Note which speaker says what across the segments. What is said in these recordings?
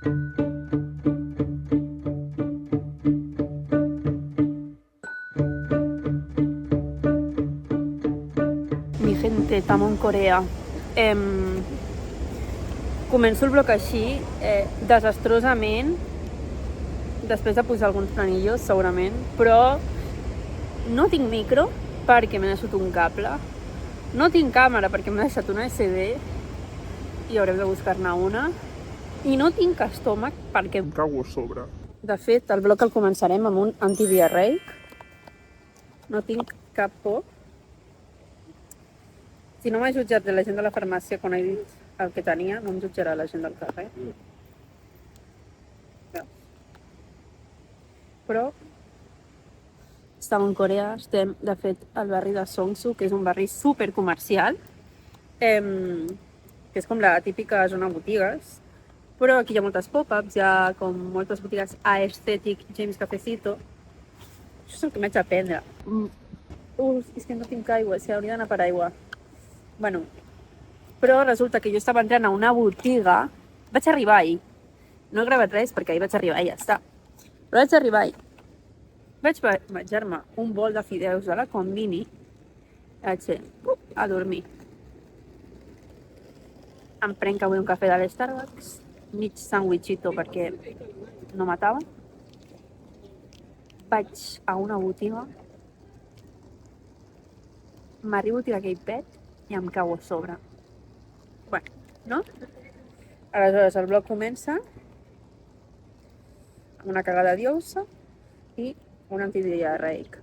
Speaker 1: Mi gente, estamos en Corea. Començo el bloc així, desastrosament, després de posar alguns planillos, segurament, però no tinc micro perquè m'he deixat un cable, no tinc càmera perquè m'he deixat una SD i haurem de buscar-ne una, i no tinc estómac perquè
Speaker 2: Em cago a sobre.
Speaker 1: de fet el bloc el començarem amb un antidiarreic. No tinc cap por. Si no m'ha jutjat la gent de la farmàcia quan he dit el que tenia, no em jutjarà la gent del carrer. Però estem en Corea, estem de fet al barri de Songsu, que és un barri super comercial, que és com la típica zona botigues, però aquí hi ha moltes pop-ups, hi ha com moltes botigues Aesthetic, James Cafecito. Això és el que m'haig d'aprendre. És que no tinc aigua, si hauria d'anar per aigua. Bueno, però resulta que jo estava entrant a una botiga, vaig arribar ahir, no he gravat res perquè ahir vaig arribar i ja està, però vaig arribar ahir, vaig menjar-me un bol de fideus de la Combini, vaig ser a dormir. Em prenc avui un cafè de l'Starbucks, mig sandwichito perquè no matava, vaig a una botiga, m'arribo a tirar aquell pet i em cau a sobre. Bueno, no? Aleshores el vlog comença amb una cagada diosa i un antidiarreic.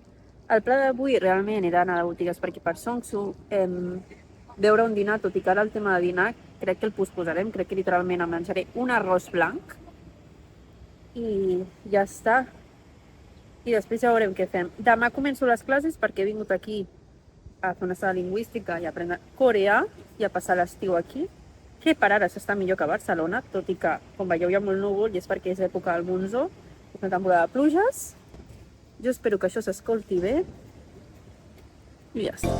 Speaker 1: El pla d'avui realment era anar a botigues perquè per Songsu veure un dinar, tot i que ara el tema de dinar crec que el posposarem, crec que literalment em menjaré un arròs blanc i ja està. I després ja veurem què fem. Demà començo les classes perquè he vingut aquí a fer una estada lingüística i aprendre coreà i a passar l'estiu aquí, que per ara s'està millor que a Barcelona, tot i que, com veieu, hi ha molt núvol i és perquè és època del monzó, és una temporada de pluges. Jo espero que això s'escolti bé i ja està.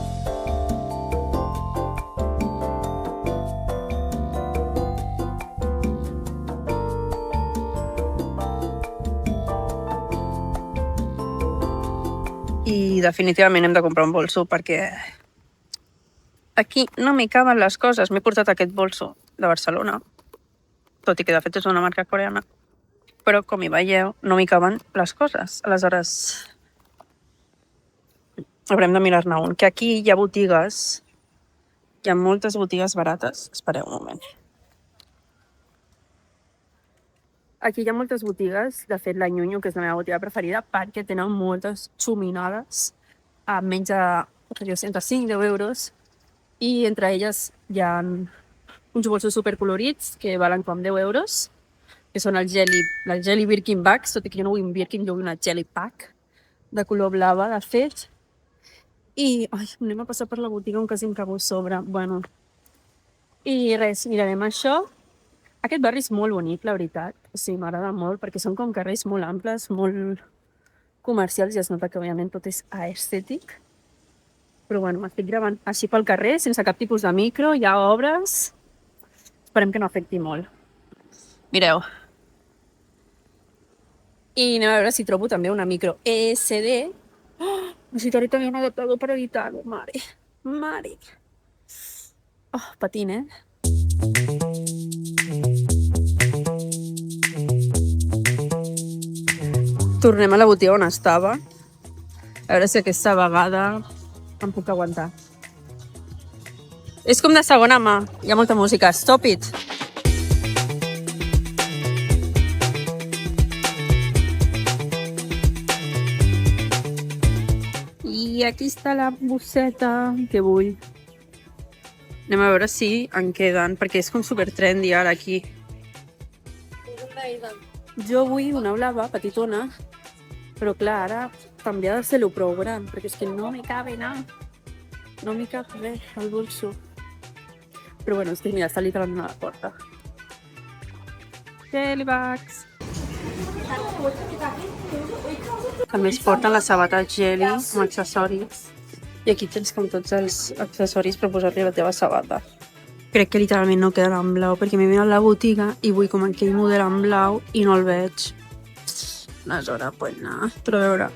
Speaker 1: I definitivament hem de comprar un bolso perquè aquí no m'hi caben les coses. M'he portat aquest bolso de Barcelona, tot i que de fet és una marca coreana, però com hi veieu no m'hi caben les coses. Aleshores haurem de mirar-ne un, que aquí hi ha botigues, hi ha moltes botigues barates. Espereu un moment. Aquí hi ha moltes botigues, de fet la Ñuño, que és la meva botiga preferida, perquè tenen moltes xuminades a menys de 105 euros i entre elles hi ha uns bolsos supercolorits que valen com 10 euros, que són el Jelly Birkin Bags, tot i que jo no vull un Birkin, jo vull una Jelly Pack de color blava, de fet. I anem a passar per la botiga on quasi em cago a sobre. Bueno, i res, mirarem això. Aquest barri és molt bonic, la veritat. O sigui, m'agrada molt, perquè són com carrers molt amples, molt comercials, i es nota que, òbviament, tot és aesthetic. Però, bueno, m'estic gravant així pel carrer, sense cap tipus de micro, hi ha obres. Esperem que no afecti molt. Mireu. I anem a veure si trobo també una micro SD. Necessitaré també un adaptador per editar-ho, mare. Mare. Oh, patint, Tornem a la botiga on estava. A veure si aquesta vegada em puc aguantar. És com de segona mà. Hi ha molta música. Stop it! I aquí està la bosseta que vull. Anem a veure si en queden, perquè és com super trendy ara aquí. Jo vull una blava, petitona, però clar, ara també ha de ser-lo prou gran, perquè és que no me cabe nada. No me cabe res al bolso. Però bueno, és que mira, està literalment a la porta. Jelly bags. També es porten les sabates Jelly amb accessoris. I aquí tens com tots els accessoris per posar-li a la teva sabata. Crec que literalment no quedarà en blau, perquè m'he mirat la botiga i vull com aquell model en blau i no el veig. Aleshores, pues nada, però a veure.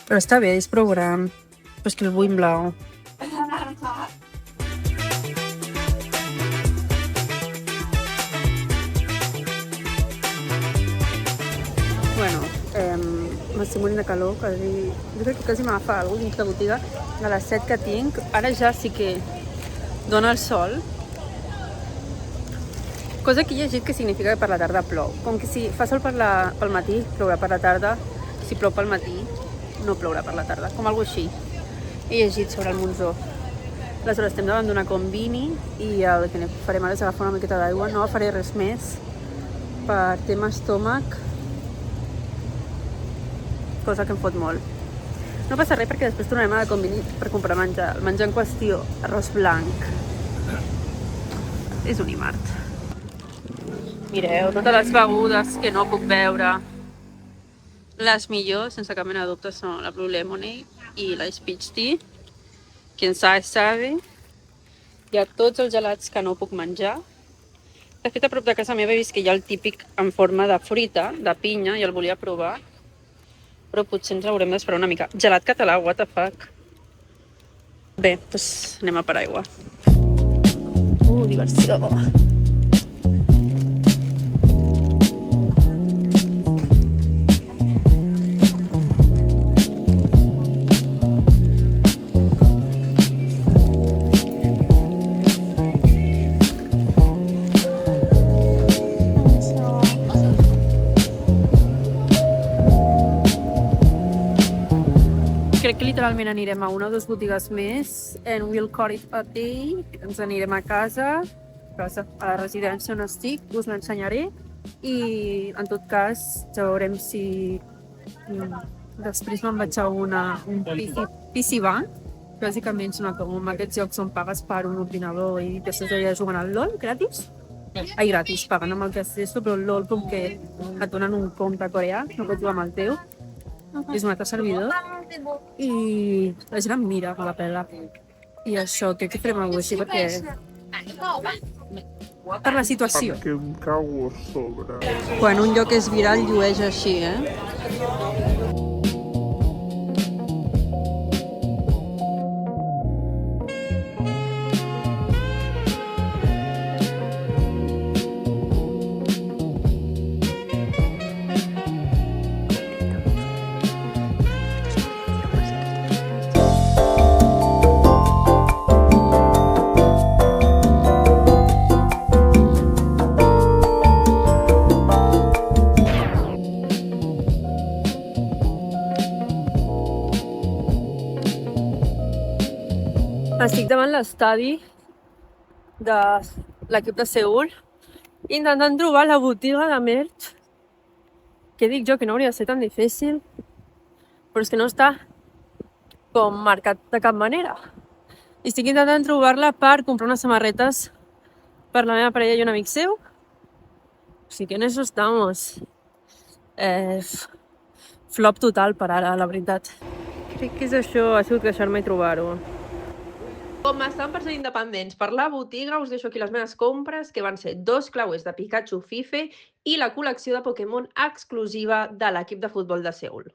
Speaker 1: Però està bé, és prou gran. Però és que el vull en blau. Bueno, m'estic morint de calor, quasi... Jo crec que quasi m'agafa alguna cosa dins de botiga. De les 7 que tinc, ara ja sí que dona el sol. Cosa que he llegit que significa que per la tarda plou. Com que si fa sol pel matí, plourà per la tarda. Si plou pel matí, no plourà per la tarda. Com algo així. He llegit sobre el monsó. Aleshores estem davant d'una combini i el que farem ara és agafar una miqueta d'aigua. No agafaré res més per tema estómac. Cosa que em fot molt. No passa res perquè després tornarem a la combini per comprar menjar. El menjar en qüestió, arròs blanc. És un imart. Mireu, totes les begudes que no puc beure. Les millors, sense cap mena de dubte, són la Blue Lemonade i la Peach Tea. Quien sabe. Hi ha tots els gelats que no puc menjar. De fet, a prop de casa meva he vist que hi ha el típic en forma de fruita, de pinya, i el volia provar. Però potser ens haurem d'esperar una mica. Gelat català, what the fuck. Bé, doncs anem a per aigua. Diversió. Crec que literalment anirem a una o dues botigues més and we'll call it a day. Ens anirem a casa, a la residència on estic, us l'ensenyaré i en tot cas ja veurem si després me'n vaig a un PC Bank. Bàsicament són com aquests llocs on pagues per un ordinador i després allà juguen al LOL gratis. Ai, gratis, paguen amb el que és això, però el LOL com que et donen un compte coreà, no pots jugar amb el teu. És un altre servidor i la gent em mira, me la pela. I això, crec que farem alguna cosa així perquè... per la situació.
Speaker 2: Perquè em cago a sobre.
Speaker 1: Quan un lloc és viral, llueix així, Estic davant l'estadi de l'equip de Seül intentant trobar la botiga de merch que dic jo que no hauria de ser tan difícil, però és que no està com marcat de cap manera. I estic intentant trobar-la per comprar unes samarretes per la meva parella i un amic seu. Així que en eso estamos. Flop total per ara, la veritat. Crec que és això, ha sigut queixar-me i trobar-ho. Com estan per ser independents per la botiga, us deixo aquí les meves compres, que van ser 2 clauers de Pikachu Fife i la col·lecció de Pokémon exclusiva de l'equip de futbol de Seül.